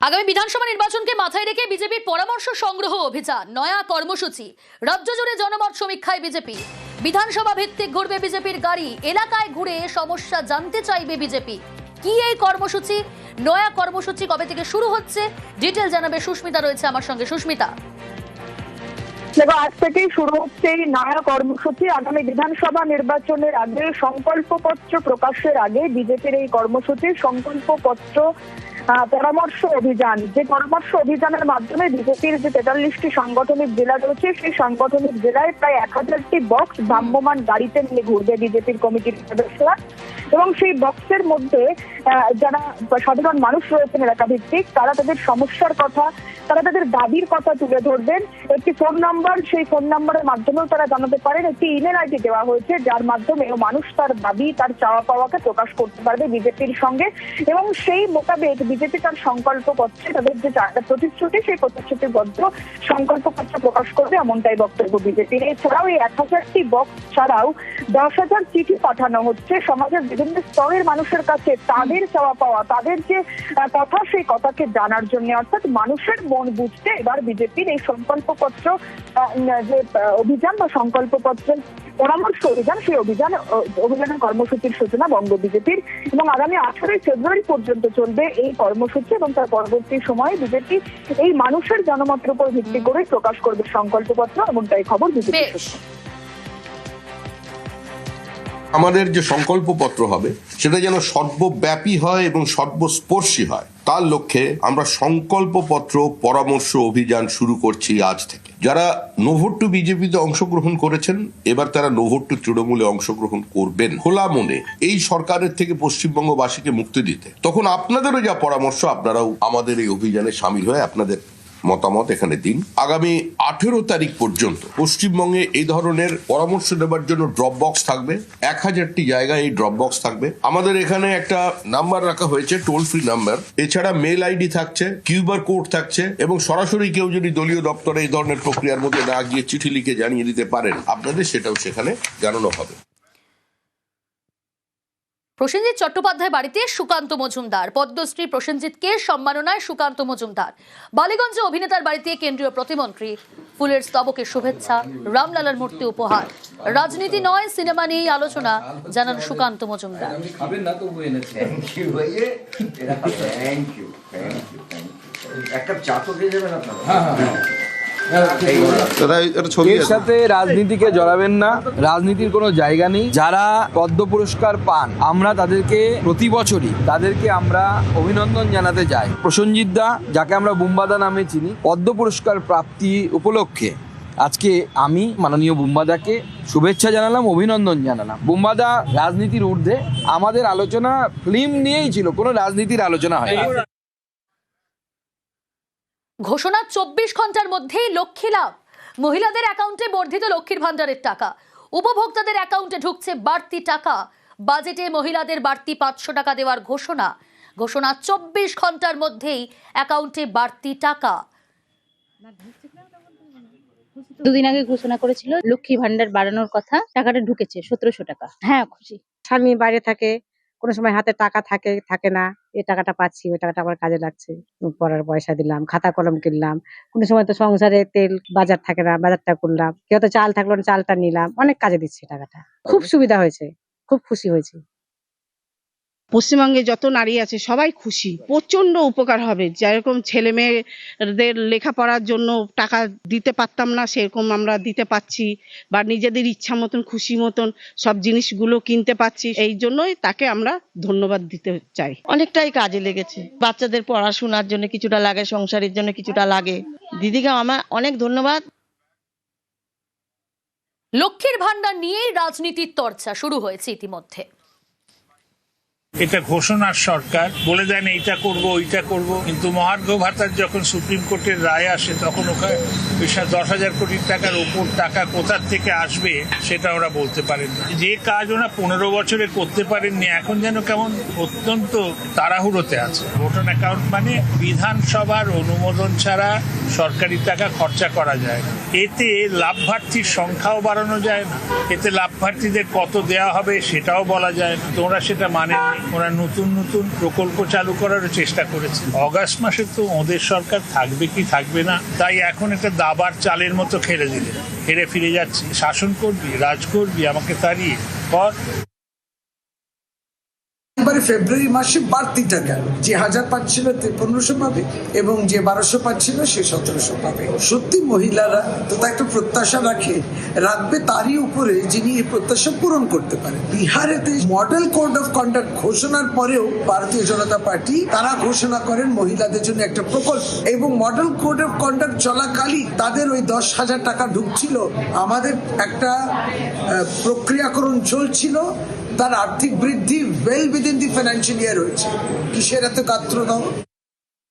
আগামী বিধানসভা নির্বাচনকে মাথায় রেখে বিজেপির পরামর্শ সংগ্রহ অভিযান, নয়া কর্মসূচি, রাজ্য জুড়ে জনমত সমীক্ষায় বিজেপি। বিধানসভা ভিত্তিক ঘুরবে বিজেপির গাড়ি, এলাকায় ঘুরে সমস্যা জানতে চাইবে বিজেপি। কি এই কর্মসূচি, নয়া কর্মসূচি কবে থেকে শুরু হচ্ছে, ডিটেল জানাবে সুস্মিতা, রয়েছে আমার সঙ্গে। সুস্মিতা, দেখো, আজ থেকেই শুরু হচ্ছে এই নয়া কর্মসূচি। আগামী বিধানসভা নির্বাচনের আগে সংকল্পপত্র প্রকাশের আগে বিজেপির এই কর্মসূচি সংকল্পপত্র পরামর্শ অভিযান। যে পরামর্শ অভিযানের মাধ্যমে বিজেপির যে 43টি সাংগঠনিক জেলা রয়েছে, সেই সাংগঠনিক জেলায় প্রায় 1000টি বক্স ভ্রাম্যমাণ গাড়িতে নিয়ে ঘুরবে বিজেপির কমিটির সদস্যরা। এবং সেই বক্সের মধ্যে যারা সাধারণ মানুষ রয়েছেন এলাকা ভিত্তিক, তারা তাদের সমস্যার কথা, তারা তাদের দাবির কথা তুলে ধরবেন। একটি ফোন নাম্বার, সেই ফোন নাম্বারের মাধ্যমেও তারা জানাতে পারেন। একটি ইমেল আইডি দেওয়া হয়েছে, যার মাধ্যমে মানুষ তার দাবি, তার চাওয়া পাওয়াকে প্রকাশ করতে পারবে বিজেপির সঙ্গে। এবং সেই মোতাবেক বিজেপি তার সংকল্পপত্রে তাদের যে 4টা প্রতিশ্রুতি, সেই প্রতিশ্রুতিবদ্ধ সংকল্পপত্র প্রকাশ করবে, এমনটাই বক্তব্য বিজেপির। এছাড়াও এই 1000টি বক্স ছাড়াও 10,000 চিঠি পাঠানো হচ্ছে সমাজের বিভিন্ন স্তরের মানুষের কাছে, তাদের চাওয়া পাওয়া, তাদের যে কথা, সেই কথাকে জানার জন্য। অর্থাৎ মানুষের মন বুঝতে এবার বিজেপির এই সংকল্পপত্র যে অভিযান বা সংকল্পপত্রের পরামর্শ অভিযান, সেই অভিযানের কর্মসূচির সূচনা বঙ্গ বিজেপির। এবং আগামী 18 ফেব্রুয়ারি পর্যন্ত চলবে এই কর্মসূচি। এবং তার পরবর্তী সময়ে বিজেপি এই মানুষের জনমতের উপর ভিত্তি করে প্রকাশ করবে সংকল্পপত্র, এমনটাই খবর বিজেপি। আমাদের যে সংকল্পপত্র হবে সেটা যেন সর্বব্যাপী হয় এবং সর্বস্পর্শী হয়, তার লক্ষ্যে আমরা সংকল্পপত্র পরামর্শ অভিযান শুরু করছি আজ থেকে। যারা নো ভোট টু বিজেপিতে অংশগ্রহণ করেছেন, এবার তারা নো ভোট টু তৃণমূলে অংশগ্রহণ করবেন খোলা মনে, এই সরকারের থেকে পশ্চিমবঙ্গবাসীকে মুক্তি দিতে। তখন আপনাদেরও যা পরামর্শ, আপনারাও আমাদের এই অভিযানে সামিল হয়ে আপনাদের মতামত এখানে দিন। আগামী 18 তারিখ পর্যন্ত পশ্চিমবঙ্গে এই ধরনের পরামর্শ দেওয়ার জন্য ড্রপ বক্স থাকবে। 1000টি জায়গায় এই ড্রপ বক্স থাকবে। আমাদের এখানে একটা নাম্বার রাখা হয়েছে, টোল ফ্রি নাম্বার। এছাড়া মেল আইডি থাকছে, কিউআর কোড থাকছে, এবং সরাসরি কেউ যদি দলীয় দপ্তরে এই ধরনের প্রক্রিয়ার মধ্যে না গিয়ে চিঠি লিখে জানিয়ে দিতে পারেন, আপনাদের সেটাও সেখানে জানানো হবে। প্রসেনজিৎ চট্টোপাধ্যায় বাড়িতে সুকান্ত মজুমদার, পদ্মশ্রী প্রসেনজিৎকে সম্মাননায় সুকান্ত মজুমদার। বালিগঞ্জে অভিনেতার বাড়িতে কেন্দ্রীয় প্রতিমন্ত্রী, ফুলের স্তবকে শুভেচ্ছা, রামলালার মূর্তি উপহার। রাজনীতি নয়, সিনেমা নিয়েই আলোচনা, জানান সুকান্ত মজুমদার। এর সাথে রাজনীতিকে জড়াবেন না, রাজনীতির কোনো জায়গা নেই। যারা পদ্ম পুরস্কার পান, আমরা তাদেরকে প্রতি বছরই আমরা অভিনন্দন জানাতে যাই। প্রসেনজিৎ দা, যাকে আমরা বুম্বাদা নামে চিনি, পদ্ম পুরস্কার প্রাপ্তি উপলক্ষে আজকে আমি মাননীয় বুম্বাদাকে শুভেচ্ছা জানালাম, অভিনন্দন জানালাম। বুম্বাদা রাজনীতির ঊর্ধ্বে, আমাদের আলোচনা ফিল্ম নিয়েই ছিল, কোনো রাজনীতির আলোচনা হয়নি। ঘোষণা 24 ঘন্টার মধ্যেই লক্ষ্মী লাভ। মহিলাদের অ্যাকাউন্টে বর্ধিত লক্ষ্মীর ভান্ডারের টাকা, উপভোক্তাদের অ্যাকাউন্টে ঢুকছে বাড়তি টাকা। বাজেটে মহিলাদের বাড়তি 500 টাকা দেওয়ার ঘোষণা। 24 ঘন্টার মধ্যেই অ্যাকাউন্টে বাড়তি টাকা। দুদিন আগে ঘোষণা করেছিল লক্ষ্মী ভান্ডার বাড়ানোর কথা, টাকাটা ঢুকেছে 1700 টাকা। হ্যাঁ, খুশি। স্বামী বাইরে থাকে, কোনো সময় হাতে টাকা থাকে না, এই টাকাটা পাচ্ছি, ওই টাকাটা আমার কাজে লাগছে। পড়ার পয়সা দিলাম, খাতা কলম কিনলাম, কোনো সময় তো সংসারে তেল বাজার থাকে না, বাজারটা করলাম, কেউ তো চাল থাকলো না, চালটা নিলাম, অনেক কাজে দিচ্ছে টাকাটা। খুব সুবিধা হয়েছে, খুব খুশি হয়েছে। পশ্চিমবঙ্গে যত নারী আছে সবাই খুশি, প্রচন্ড উপকার হবে। যেরকম ছেলে মেয়েদের লেখাপড়ার জন্য টাকা দিতে পারতাম না, সেরকম আমরা দিতে পাচ্ছি, বা নিজেদের ইচ্ছা মতন খুশি মতন সব জিনিসগুলো কিনতে পাচ্ছি। এই জন্যই তাকে আমরা ধন্যবাদ দিতে চাই। অনেকটাই কাজে লেগেছে, বাচ্চাদের পড়াশোনার জন্য কিছুটা লাগে, সংসারের জন্য কিছুটা লাগে। দিদিকে আমার অনেক ধন্যবাদ। লক্ষ্মীর ভান্ডার নিয়েই রাজনীতির চর্চা শুরু হয়েছে ইতিমধ্যে। এটা ঘোষণার সরকার বলে দেন এইটা করব ওইটা করব, কিন্তু মহার্ঘ ভাতার যখন সুপ্রিম কোর্টের রায় আসে, তখন ওখানে 10,000 কোটি টাকার উপর টাকা কোথার থেকে আসবে সেটা ওরা বলতে পারেন না। যে কাজ ওরা 15 বছরে করতে পারেননি, এখন যেন কেমন অত্যন্ত তাড়াহুড়োতে আছে। ভোটার অ্যাকাউন্ট মানে বিধানসভার অনুমোদন ছাড়া সরকারি টাকা খরচা করা যায় না। এতে লাভপ্রার্থীর সংখ্যাও বাড়ানো যায় না, এতে লাভপ্রার্থীদের কত দেওয়া হবে সেটাও বলা যায় না। তোমরা সেটা মানেননি। ওরা নতুন নতুন প্রকল্প চালু করারও চেষ্টা করেছে। অগাস্ট মাসে তো ওদের সরকার থাকবে কি থাকবে না, তাই এখন একটা দাবার চালের মতো খেলে দিলে, হেরে ফিরে যাচ্ছে। শাসন করবি, রাজ করবি, আমাকে তাড়িয়ে কর। এবারে ফেব্রুয়ারি মাসে বাড়তিটা গেল, যে 1000 পাচ্ছিল 1500 পাবে এবং যে 1200 পাচ্ছিল সে 1700 পাবে। সত্যি মহিলারা তো একটা প্রত্যাশা রাখবে তারই উপরে যিনি এই প্রত্যাশা পূরণ করতে পারে। বিহারেতে মডেল কোড অফ কন্ডাক্ট ঘোষণার পরেও ভারতীয় জনতা পার্টি তারা ঘোষণা করেন মহিলাদের জন্য একটা প্রকল্প, এবং মডেল কোড অফ কন্ডাক্ট চলাকালীন তাদের ওই 10,000 টাকা ঢুকছিল। আমাদের একটা প্রক্রিয়াকরণ চলছিল, তার আর্থিক বৃদ্ধি well within the financial year হয়েছে। কিসের এত গাত্র দাও?